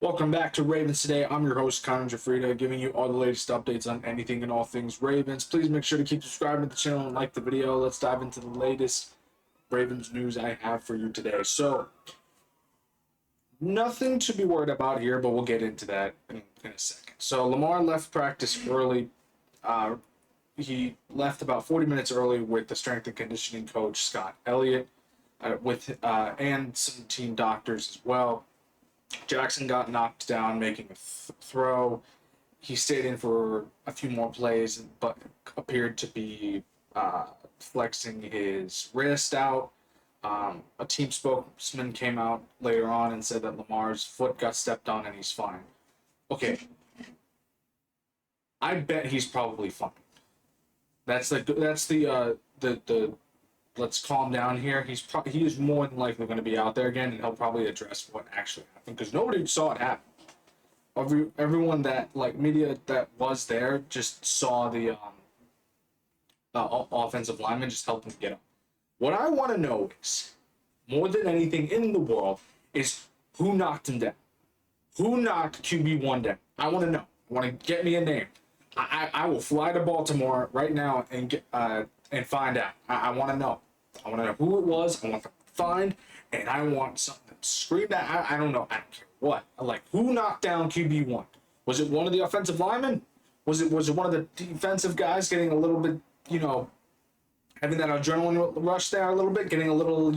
Welcome back to Ravens Today. I'm your host, Connor Gioffreda, giving you all the latest updates on anything and all things Ravens. Please make sure to keep subscribing to the channel and like the video. Let's dive into the latest Ravens news I have for you today. So, nothing to be worried about here, but we'll get into that in a second. So, Lamar left practice early. He left about 40 minutes early with the strength and conditioning coach, Scott Elliott, and some team doctors as well. Jackson got knocked down making a throw. He stayed in for a few more plays, but appeared to be flexing his wrist out. A team spokesman came out later on and said that Lamar's foot got stepped on and he's fine. Okay, I bet he's probably fine. That's the let's calm down here. He is more than likely going to be out there again, and he'll probably address what actually happened because nobody saw it happen. Everyone that media that was there just saw the offensive lineman just help him get up. What I want to know is more than anything in the world is who knocked him down. Who knocked QB1 down? I want to know. I want to get me a name. I will fly to Baltimore right now and find out. I want to know. I want to know who it was. I want to find, and I want something to scream that. I don't know. I don't care what. Like, who knocked down QB1? Was it one of the offensive linemen? Was it one of the defensive guys getting a little bit, having that adrenaline rush there a little bit, getting a little,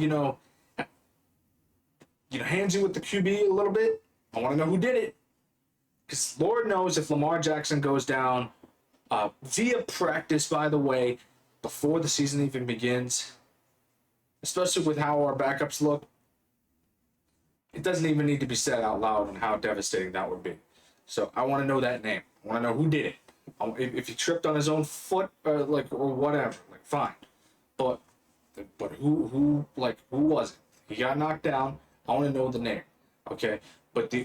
handsy with the QB a little bit? I want to know who did it. Because Lord knows if Lamar Jackson goes down via practice, by the way, before the season even begins, especially with how our backups look, it doesn't even need to be said out loud on how devastating that would be. So I want to know that name. I want to know who did it. If he tripped on his own foot, or whatever, fine. But who was it? He got knocked down. I want to know the name. Okay, but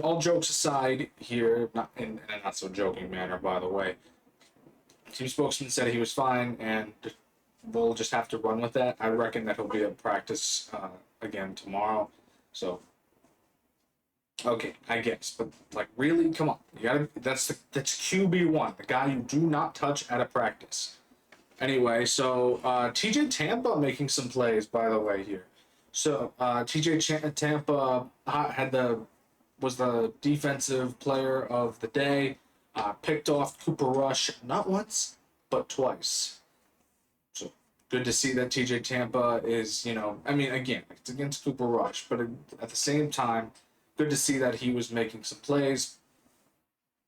all jokes aside here, not in a not so joking manner, by the way. Team spokesman said he was fine, and we'll just have to run with that. I reckon that he'll be at practice again tomorrow. So, okay, I guess, but really, come on, you gotta. That's QB1, the guy you do not touch at a practice. Anyway, so TJ Tampa making some plays, by the way, here. So TJ Tampa was the defensive player of the day. Picked off Cooper Rush not once, but twice. So good to see that TJ Tampa is, again, it's against Cooper Rush, but at the same time, good to see that he was making some plays,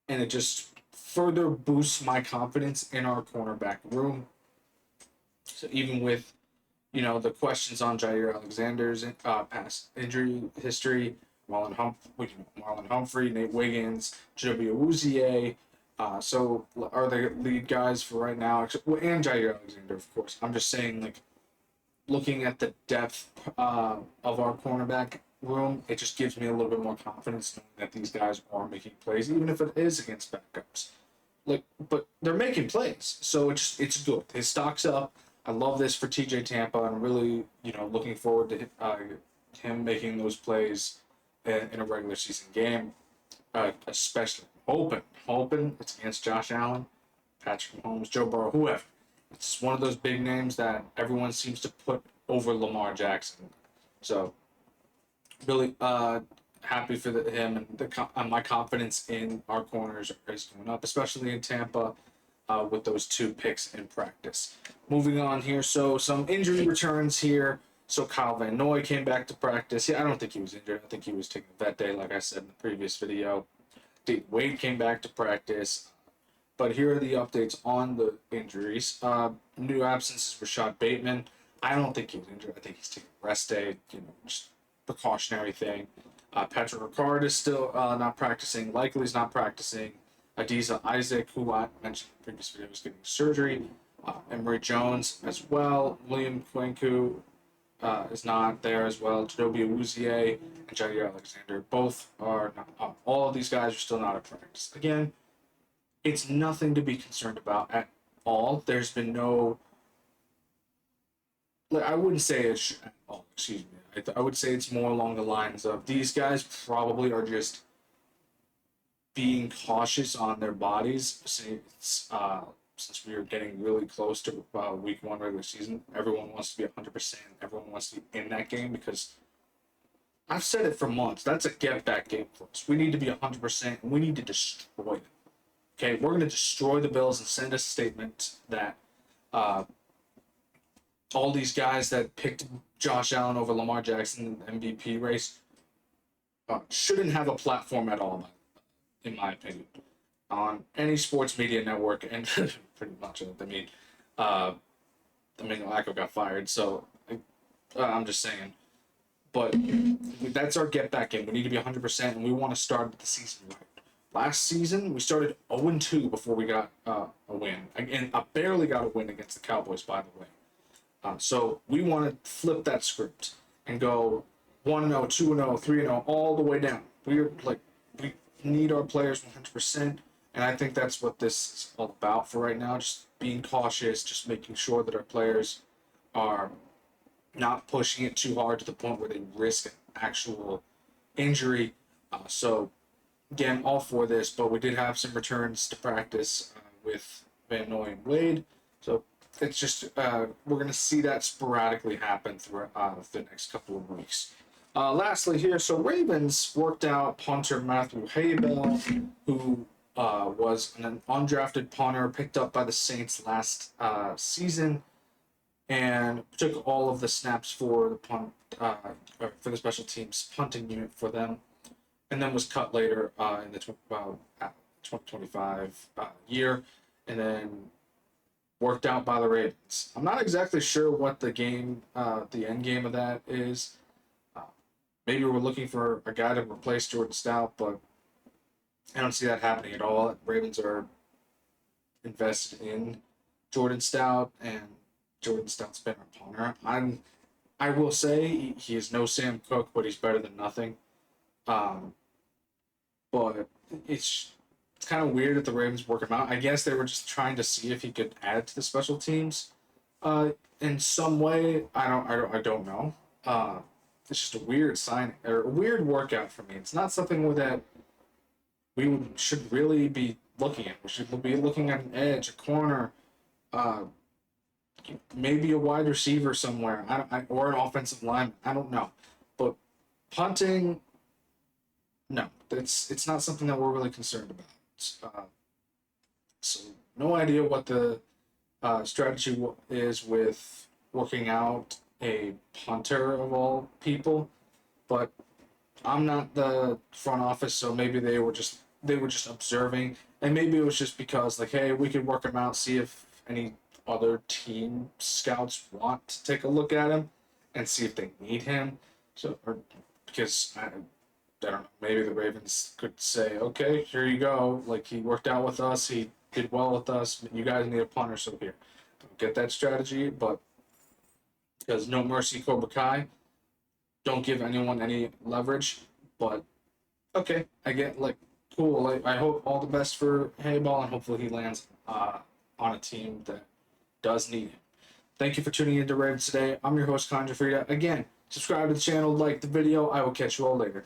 and it just further boosts my confidence in our cornerback room. So even with, the questions on Jair Alexander's past injury history, Marlon Humphrey, Nate Wiggins, Joby Awuzie, so are the lead guys for right now, and Jair Alexander, of course. I'm just saying, looking at the depth of our cornerback room, it just gives me a little bit more confidence knowing that these guys are making plays, even if it is against backups. But they're making plays, so it's good. His stock's up. I love this for TJ Tampa. I'm really, looking forward to him making those plays in a regular season game, especially hoping it's against Josh Allen, Patrick Mahomes, Joe Burrow, whoever. It's one of those big names that everyone seems to put over Lamar Jackson. So really happy for him, and my confidence in our corners is going up, especially in Tampa. With those 2 picks in practice. Moving on here, so some injury returns here. So Kyle Van Noy came back to practice. Yeah, I don't think he was injured. I think he was taking a vet day, like I said in the previous video. Dave Wade came back to practice. But here are the updates on the injuries. New absences Rashad Bateman. I don't think he was injured. I think he's taking a rest day, just precautionary thing. Patrick Ricard is still not practicing. Likely he's not practicing. Adiza Isaac, who I mentioned in the previous video, was getting surgery. Emory Jones as well. William Kwenku is not there as well. Joby Awuzie and Jair Alexander both are not. All of these guys are still not at practice. Again, it's nothing to be concerned about at all. There's been no. I wouldn't say it's at all. Excuse me. I would say it's more along the lines of these guys probably are just being cautious on their bodies since we are getting really close to week one regular season. Everyone wants to be 100%. Everyone wants to be in that game because I've said it for months. That's a get back game for us. We need to be 100%, and we need to destroy them. Okay, we're going to destroy the Bills and send a statement that uh, all these guys that picked Josh Allen over Lamar Jackson in the MVP race shouldn't have a platform at all, in my opinion, on any sports media network. And pretty much, Flacco got fired, so I'm just saying. But that's our get back game. We need to be 100%, and we want to start the season right. Last season, we started 0-2 before we got a win. Again, I barely got a win against the Cowboys, by the way. So we want to flip that script and go 1-0, 2-0, 3-0, all the way down. We need our players 100%, and I think that's what this is all about for right now. Just being cautious, just making sure that our players are not pushing it too hard to the point where they risk actual injury. So again, all for this, but we did have some returns to practice with Van Noy and Wade. So it's just we're going to see that sporadically happen throughout the next couple of weeks. Lastly here, so Ravens worked out punter Matthew Haybell, who was an undrafted punter picked up by the Saints last season, and took all of the snaps for the punt for the special teams punting unit for them, and then was cut later in the 2025 year, and then worked out by the Ravens. I'm not exactly sure what the end game of that is. Maybe we're looking for a guy to replace Jordan Stout, but I don't see that happening at all. Ravens are invested in Jordan Stout, and Jordan Stout's been a punter. I will say he is no Sam Cook, but he's better than nothing. But it's kind of weird that the Ravens work him out. I guess they were just trying to see if he could add to the special teams in some way. I don't know. It's just a weird sign or a weird workout for me. It's not something that we should really be looking at. We should be looking at an edge, a corner, maybe a wide receiver somewhere, or an offensive lineman. I don't know, but punting, no, it's not something that we're really concerned about. So no idea what the strategy is with working out a punter of all people, but I'm not the front office, so maybe they were just observing, and maybe it was just because hey, we could work him out, see if any other team scouts want to take a look at him and see if they need him. So, or because I don't know, maybe the Ravens could say, okay, here you go. He worked out with us, he did well with us. You guys need a punter, so here. Don't get that strategy, but because no mercy, Cobra Kai. Don't give anyone any leverage, but okay, I get cool. I hope all the best for Hayball, and hopefully he lands on a team that does need him. Thank you for tuning in to Ravens Today. I'm your host, Connor Gioffreda. Again, subscribe to the channel, like the video. I will catch you all later.